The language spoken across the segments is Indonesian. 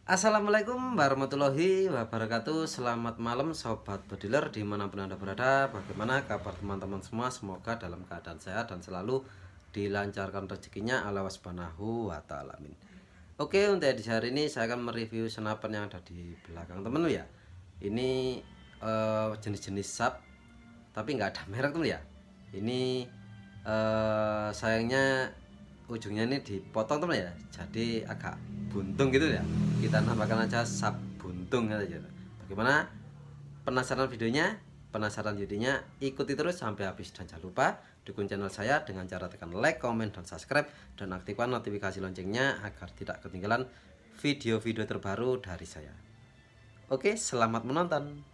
Assalamualaikum warahmatullahi wabarakatuh. Selamat malam sobat bediler dimanapun anda berada. Bagaimana kabar teman-teman semua? Semoga dalam keadaan sehat dan selalu dilancarkan rezekinya Allah subhanahu wa ta'ala, amin. Oke, untuk edisi hari ini saya akan mereview senapan yang ada di belakang teman ya. Ini jenis-jenis sap, tapi nggak ada merek teman ya. Ini sayangnya ujungnya ini dipotong teman ya, jadi agak buntung gitu ya. Kita namakan aja sap buntung aja. Bagaimana, penasaran videonya? Penasaran videonya? Ikuti terus sampai habis dan jangan lupa dukung channel saya dengan cara tekan like, comment, dan subscribe, dan aktifkan notifikasi loncengnya agar tidak ketinggalan video-video terbaru dari saya. Oke, selamat menonton.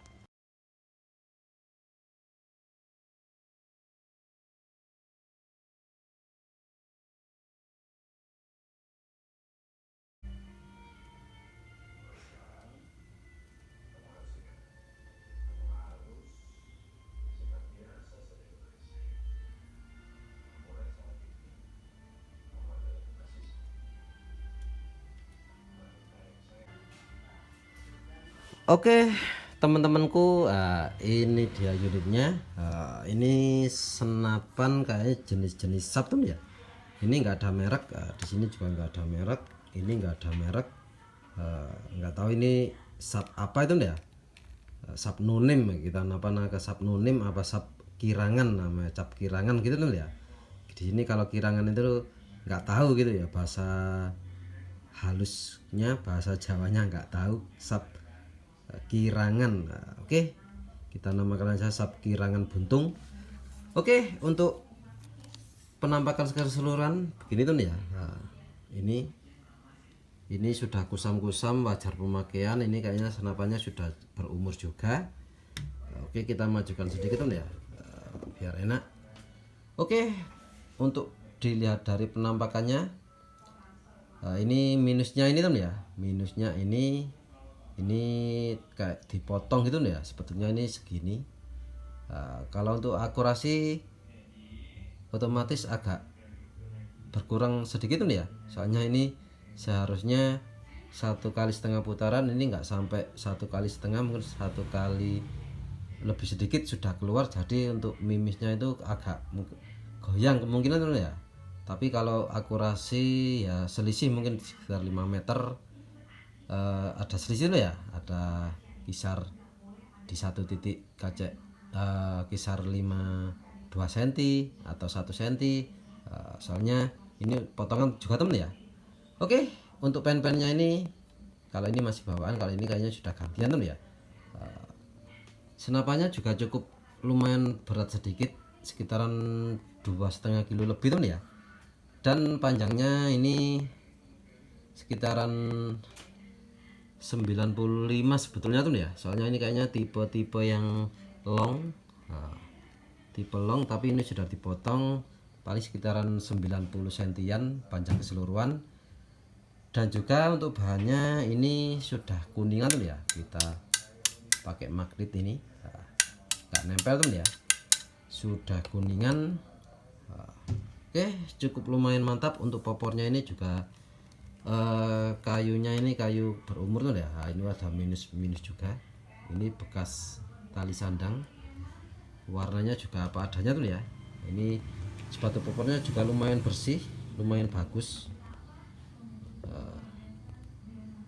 Oke, teman-temanku, ini dia unitnya. Ini senapan kayak jenis-jenis sap tuh ya. Ini nggak ada merek, di sini juga nggak ada merek. Ini nggak ada merek, nggak tahu ini sap apa itu ya. Sap nonim, kita apa ke sap nonim apa sap kirangan, namanya cap kirangan gitu tuh ya. Di sini kalau kirangan itu nggak tahu gitu ya, bahasa halusnya, bahasa Jawanya nggak tahu. Sap kirangan. Oke, kita namakan aja sap kirangan buntung. Oke, untuk penampakan keseluruhan begini tuh ya. Ini sudah kusam-kusam, wajar pemakaian. Ini kayaknya senapannya sudah berumur juga. Oke, kita majukan sedikit tuh ya, biar enak. Oke, untuk dilihat dari penampakannya, ini minusnya ini tuh ya. Minusnya ini kayak dipotong gitu ya, sebetulnya ini segini. Kalau untuk akurasi otomatis agak berkurang sedikit tuh ya, soalnya ini seharusnya 1,5 kali putaran, ini nggak sampai 1,5 kali, mungkin 1 kali lebih sedikit sudah keluar. Jadi untuk mimisnya itu agak goyang kemungkinan tuh ya. Tapi kalau akurasi ya selisih mungkin sekitar 5 meter. Ada selisih loh ya, ada kisar di satu titik kacek, kisar 2 cm atau 1 cm, soalnya ini potongan juga temen ya. Oke, untuk pen-pennya ini, kalau ini masih bawaan, kalau ini kayaknya sudah gantian temen ya. Senapannya juga cukup lumayan berat sedikit, sekitaran 2,5 kilo lebih temen ya. Dan panjangnya ini sekitaran 95 sebetulnya tuh ya, soalnya ini kayaknya tipe-tipe yang long. Tipe long, tapi ini sudah dipotong paling sekitaran 90 sentian panjang keseluruhan. Dan juga untuk bahannya ini sudah kuningan tuh ya, kita pakai magnet ini, nggak nempel tuh ya, sudah kuningan. Oke, cukup lumayan mantap. Untuk popornya ini juga kayunya ini kayu berumur tuh ya. Ini ada minus juga, ini bekas tali sandang. Warnanya juga apa adanya tuh ya. Ini sepatu popornya juga lumayan bersih, lumayan bagus.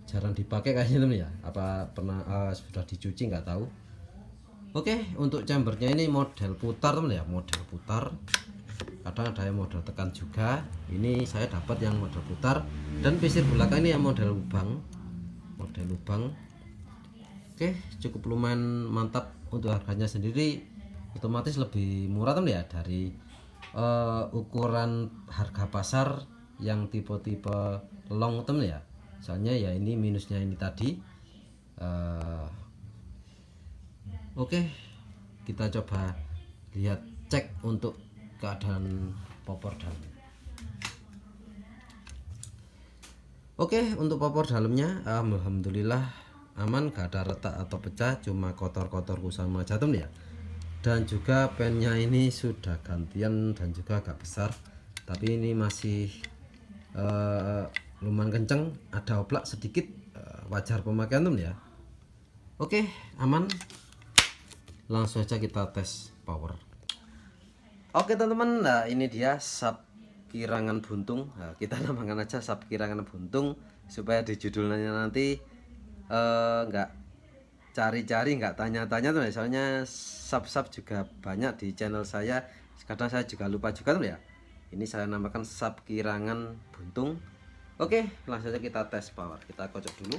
Jarang dipakai kayaknya tuh ya, apa pernah sudah dicuci nggak tahu. Oke, untuk chambernya ini model putar tuh ya, model putar. Kadang ada yang model tekan juga, ini saya dapat yang model putar. Dan pisir belakang ini yang model lubang. Oke, cukup lumayan mantap. Untuk harganya sendiri otomatis lebih murah tuh ya dari ukuran harga pasar yang tipe-tipe long tuh ya. Soalnya ya ini minusnya ini tadi. Oke, kita coba lihat, cek untuk keadaan popor dalam. Oke, untuk popor dalamnya alhamdulillah aman, gak ada retak atau pecah, cuma kotor-kotor kusam aja tuh ya. Dan juga pennya ini sudah gantian dan juga agak besar, tapi ini masih lumayan kenceng, ada oplak sedikit, wajar pemakaian teman ya. Oke, aman. Langsung aja kita tes power. Oke teman-teman, nah ini dia sub kirangan buntung. Nah, kita namakan aja sub kirangan buntung supaya di judulnya nanti nggak cari-cari, nggak tanya-tanya tuh. Soalnya sub-sub juga banyak di channel saya. Kadang saya juga lupa juga tuh ya. Ini saya namakan sub kirangan buntung. Oke, langsung saja kita tes power. Kita kocok dulu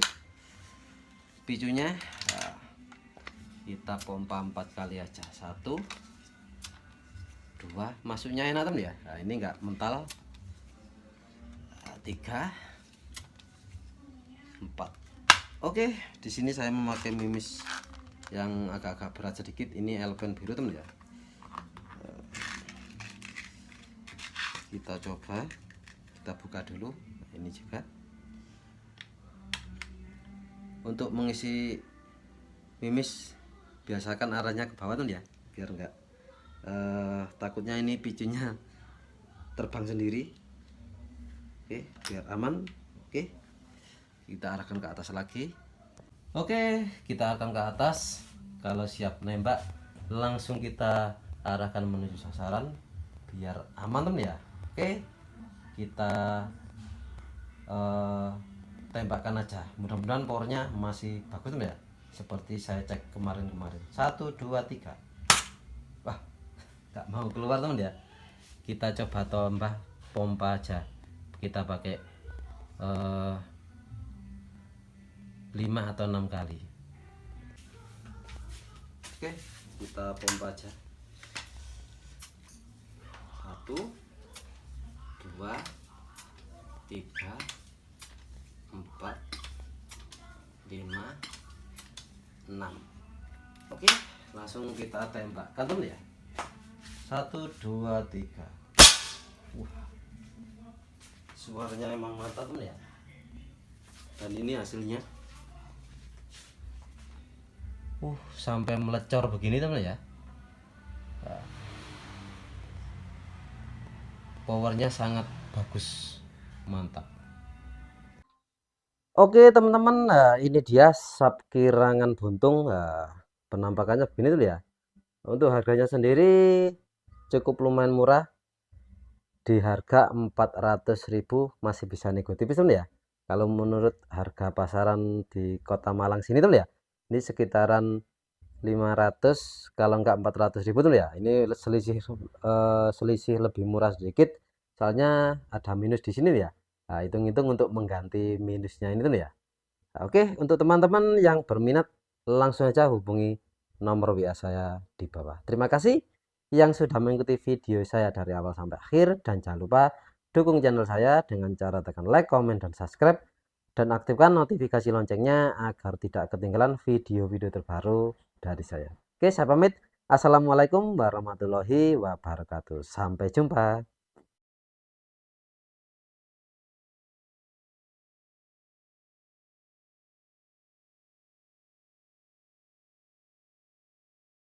picunya. Nah, kita pompa 4 kali aja. 1 2, masuknya enak teman ya. Nah, ini enggak mental. 3 4. Oke, di sini saya memakai mimis yang agak-agak berat sedikit. Ini elpen biru teman ya. Kita coba, kita buka dulu. Ini juga untuk mengisi mimis biasakan arahnya ke bawah tuh ya, biar enggak takutnya ini picunya terbang sendiri. Oke, biar aman. Oke, kita arahkan ke atas lagi. Oke, kita arahkan ke atas. Kalau siap nembak langsung kita arahkan menuju sasaran biar aman teman ya. Oke, kita tembakkan aja, mudah-mudahan powernya masih bagus ya, seperti saya cek kemarin-kemarin. 1 2 3. Wah, nggak mau keluar teman ya. Kita coba tambah pompa aja, kita pakai 5 atau 6 kali. Oke, kita pompa aja. 1 2 3 4 5 6. Oke, langsung kita tembakkan teman ya. 1 2 3. Wah, suaranya emang mantap teman ya. Dan ini hasilnya. Sampai melecor begini teman ya. Nah, powernya sangat bagus, mantap. Oke teman-teman, nah ini dia sub kirangan buntung. Nah, penampakannya begini tuh ya. Untuk harganya sendiri cukup lumayan murah, di harga 400.000 masih bisa nego tipis teman ya. Kalau menurut harga pasaran di Kota Malang sini tuh ya, ini sekitaran 500 kalau enggak 400.000 tuh ya. Ini selisih lebih murah sedikit, soalnya ada minus di sini ya. Nah, hitung-hitung untuk mengganti minusnya ini tuh ya. Nah, oke, untuk teman-teman yang berminat langsung aja hubungi nomor WA saya di bawah. Terima kasih yang sudah mengikuti video saya dari awal sampai akhir, dan jangan lupa dukung channel saya dengan cara tekan like, comment, dan subscribe, dan aktifkan notifikasi loncengnya agar tidak ketinggalan video-video terbaru dari saya. Oke, saya pamit. Assalamualaikum warahmatullahi wabarakatuh. Sampai jumpa.